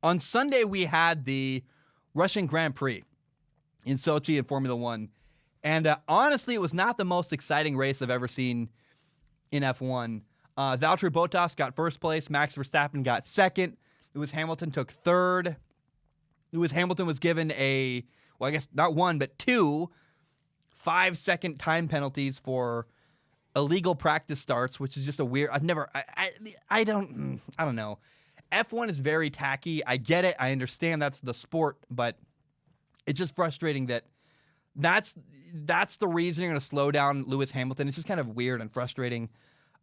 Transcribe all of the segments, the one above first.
On Sunday, we had the Russian Grand Prix in Sochi in Formula One. And honestly, it was not the most exciting race I've ever seen in F1. Valtteri Bottas got first place. Max Verstappen got second. Lewis Hamilton took third. Lewis Hamilton was given I guess not one, but 2 5-second time penalties for illegal practice starts, which is just a weird. I don't know. F1 is very tacky. I get it. I understand that's the sport, but it's just frustrating that's the reason you're going to slow down Lewis Hamilton. It's just kind of weird and frustrating.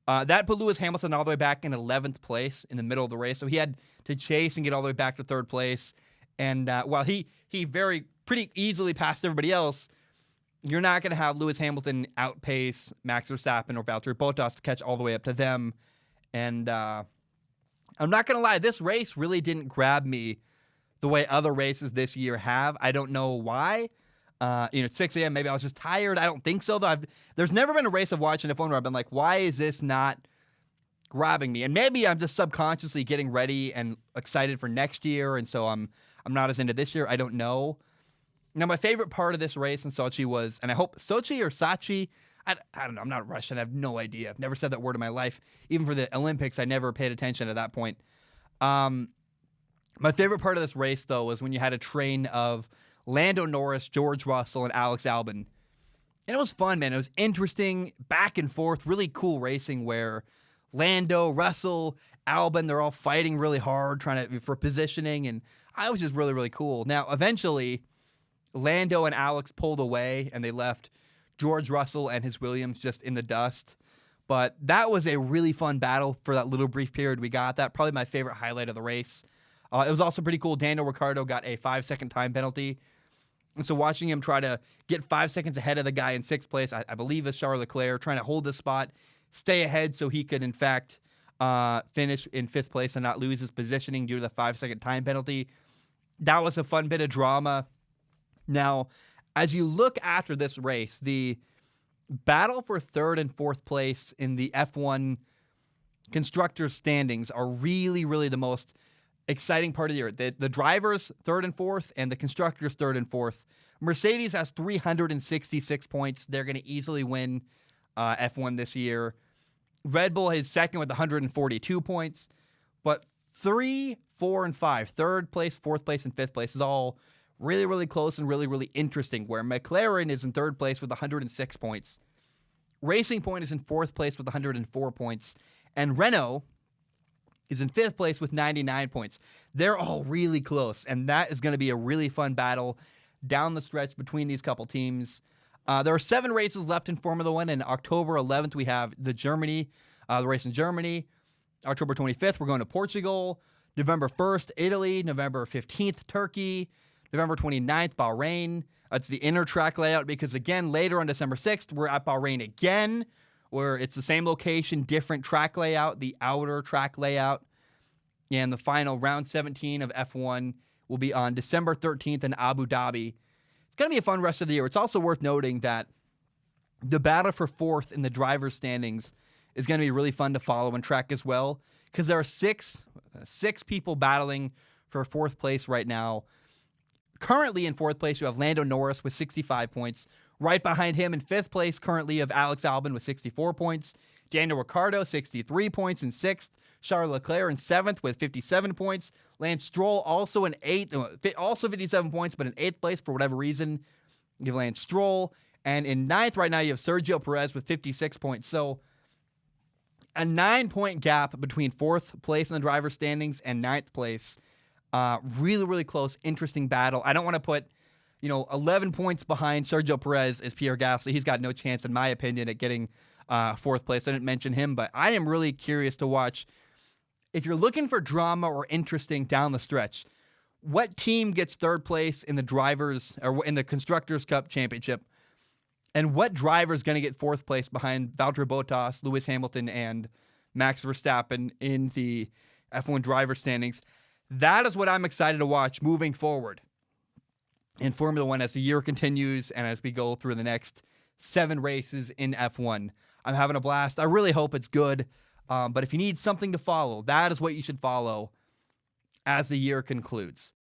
That put Lewis Hamilton all the way back in 11th place in the middle of the race, so he had to chase and get all the way back to third place. And while he pretty easily passed everybody else, you're not going to have Lewis Hamilton outpace Max Verstappen or Valtteri Bottas to catch all the way up to them. And I'm not going to lie, this race really didn't grab me the way other races this year have. I don't know why. At 6 a.m., maybe I was just tired. I don't think so, though. There's never been a race I've watched on F1 where I've been like, why is this not grabbing me? And maybe I'm just subconsciously getting ready and excited for next year, and so I'm not as into this year. I don't know. Now, my favorite part of this race in Sochi was, and I hope Sochi or Sachi, I don't know. I'm not Russian. I have no idea. I've never said that word in my life. Even for the Olympics, I never paid attention at that point. My favorite part of this race, though, was when you had a train of Lando Norris, George Russell, and Alex Albon. And it was fun, man. It was interesting, back and forth, really cool racing where Lando, Russell, Albon, they're all fighting really hard for positioning, and I was just really, really cool. Now, eventually, Lando and Alex pulled away, and they left George Russell and his Williams just in the dust. But that was a really fun battle for that little brief period we got. That probably my favorite highlight of the race. It was also pretty cool. Daniel Ricciardo got a 5-second time penalty. And so watching him try to get 5 seconds ahead of the guy in 6th place, I believe it's Charles Leclerc, trying to hold the spot, stay ahead so he could, in fact, finish in 5th place and not lose his positioning due to the 5-second time penalty. That was a fun bit of drama. Now, as you look after this race, the battle for 3rd and 4th place in the F1 constructors standings are really, really the most exciting part of the year. The drivers 3rd and 4th and the constructors 3rd and 4th. Mercedes has 366 points. They're going to easily win F1 this year. Red Bull is 2nd with 142 points. But 3, 4, and 5, 3rd place, 4th place, and 5th place is all really, really close and really, really interesting, where McLaren is in 3rd place with 106 points. Racing Point is in 4th place with 104 points. And Renault is in 5th place with 99 points. They're all really close, and that is going to be a really fun battle down the stretch between these couple teams. There are 7 races left in Formula One, and October 11th we have the race in Germany. October 25th, we're going to Portugal. November 1st, Italy. November 15th, Turkey. November 29th, Bahrain. That's the inner track layout because, again, later on December 6th, we're at Bahrain again, where it's the same location, different track layout, the outer track layout. And the final round 17 of F1 will be on December 13th in Abu Dhabi. It's going to be a fun rest of the year. It's also worth noting that the battle for 4th in the driver's standings is going to be really fun to follow and track as well, because there are six people battling for 4th place right now. Currently in 4th place, you have Lando Norris with 65 points. Right behind him in 5th place currently of Alex Albon with 64 points. Daniel Ricciardo, 63 points in 6th. Charles Leclerc in 7th with 57 points. Lance Stroll also in 8th, also 57 points, but in 8th place for whatever reason. You have Lance Stroll. And in 9th right now, you have Sergio Perez with 56 points. So a 9-point gap between 4th place in the driver's standings and 9th place. Really, really close, interesting battle. I don't want to put 11 points behind Sergio Perez is Pierre Gasly. He's got no chance, in my opinion, at getting 4th place. I didn't mention him, but I am really curious to watch. If you're looking for drama or interesting down the stretch, what team gets 3rd place in the drivers or in the Constructors' Cup Championship, and what driver is going to get 4th place behind Valtteri Bottas, Lewis Hamilton, and Max Verstappen in the F1 driver standings? That is what I'm excited to watch moving forward in Formula One as the year continues and as we go through the next 7 races in F1. I'm having a blast. I really hope it's good. But if you need something to follow, that is what you should follow as the year concludes.